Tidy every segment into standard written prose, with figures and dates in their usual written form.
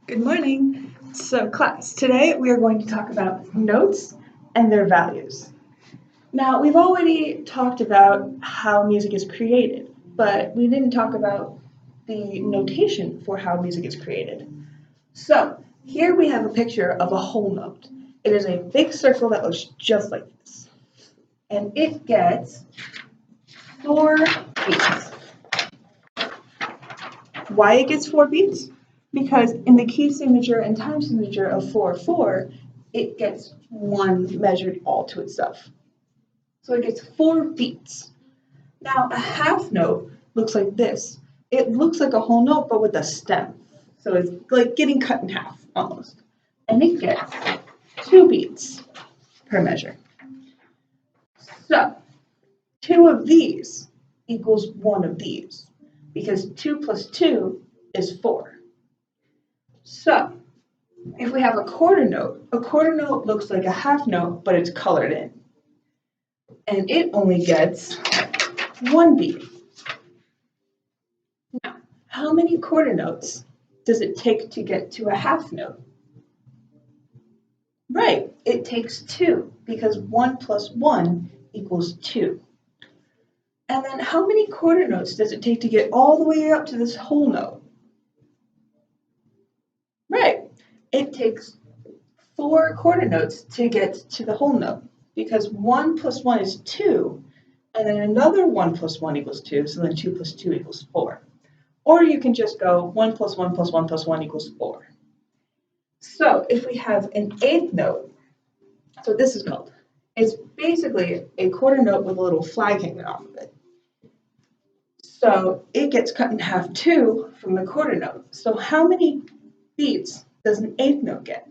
Good morning. So class, today we are going to talk about notes and their values. Now, we've already talked about how music is created, but we didn't talk about the notation for how music is created. So, here we have a picture of a whole note. It is a big circle that looks just like this. And it gets 4 beats. Why it gets 4 beats? Because in the key signature and time signature of 4/4, it gets 1 measured all to itself. So it gets 4 beats. Now a half note looks like this. It looks like a whole note but with a stem. So it's like getting cut in half almost. And it gets 2 beats per measure. So 2 of these equals 1 of these because 2 plus 2 is 4. So, if we have a quarter note looks like a half note, but it's colored in. And it only gets 1 beat. Now, how many quarter notes does it take to get to a half note? Right, it takes 2, because 1 plus 1 equals 2. And then how many quarter notes does it take to get all the way up to this whole note? Right, it takes 4 quarter notes to get to the whole note because 1 plus 1 is 2, and then another 1 plus 1 equals 2, so then 2 plus 2 equals 4. Or you can just go 1 plus 1 plus 1 plus 1 equals 4. So if we have an eighth note, that's what this is called. It's basically a quarter note with a little flag hanging off of it. So it gets cut in half too from the quarter note. So how many beats does an eighth note get?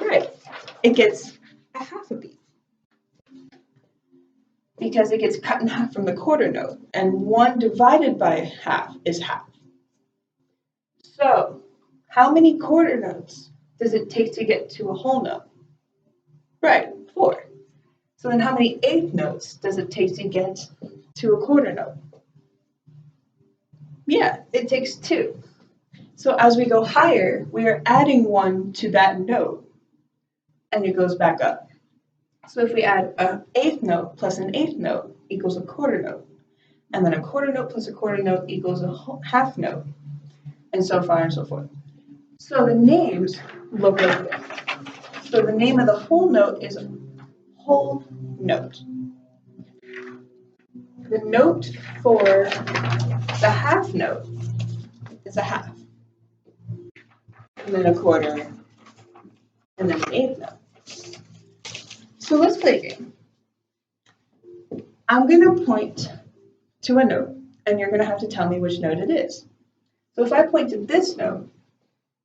Right, it gets a half a beat because it gets cut in half from the quarter note, and 1 divided by half is half. So, how many quarter notes does it take to get to a whole note? Right, 4. So then how many eighth notes does it take to get to a quarter note? Yeah, it takes 2. So as we go higher, we are adding 1 to that note, and it goes back up. So if we add an eighth note plus an eighth note equals a quarter note, and then a quarter note plus a quarter note equals a half note, and so far and so forth. So the names look like this. So the name of the whole note is whole note. The note for the half note is a half, and then a quarter, and then an eighth note. So let's play a game. I'm going to point to a note, and you're going to have to tell me which note it is. So if I point to this note,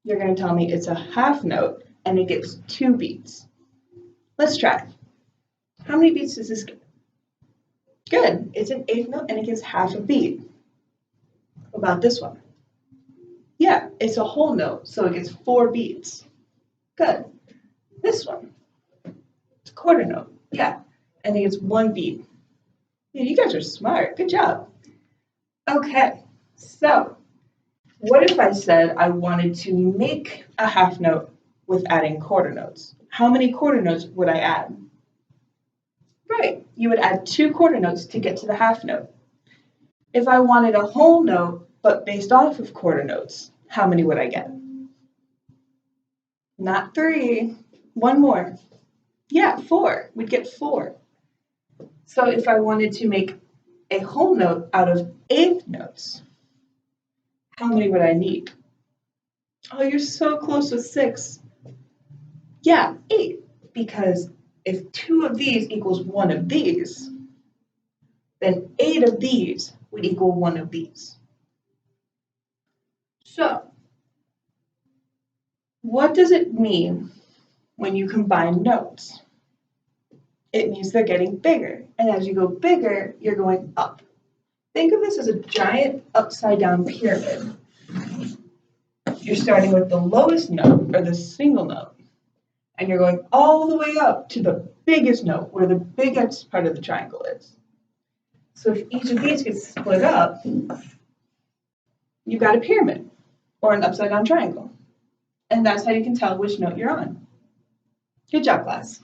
you're going to tell me it's a half note, and it gets 2 beats. Let's try. How many beats does this get? Good, it's an eighth note, and it gets half a beat. What about this one? Yeah, it's a whole note, so it gets 4 beats. Good. This one, it's a quarter note, yeah, and it gets 1 beat. Yeah, you guys are smart, good job. Okay, so what if I said I wanted to make a half note with adding quarter notes? How many quarter notes would I add? Right, you would add 2 quarter notes to get to the half note. If I wanted a whole note, but based off of quarter notes, how many would I get? Not 3, 1 more. Yeah, 4, we'd get 4. So if I wanted to make a whole note out of eighth notes, how many would I need? Oh, you're so close with 6. Yeah, 8, because if 2 of these equals 1 of these, then 8 of these would equal 1 of these. So, what does it mean when you combine notes? It means they're getting bigger, and as you go bigger, you're going up. Think of this as a giant upside down pyramid. You're starting with the lowest note, or the single note, and you're going all the way up to the biggest note, where the biggest part of the triangle is. So if each of these gets split up, you've got a pyramid. or an upside down triangle. And that's how you can tell which note you're on. Good job, class.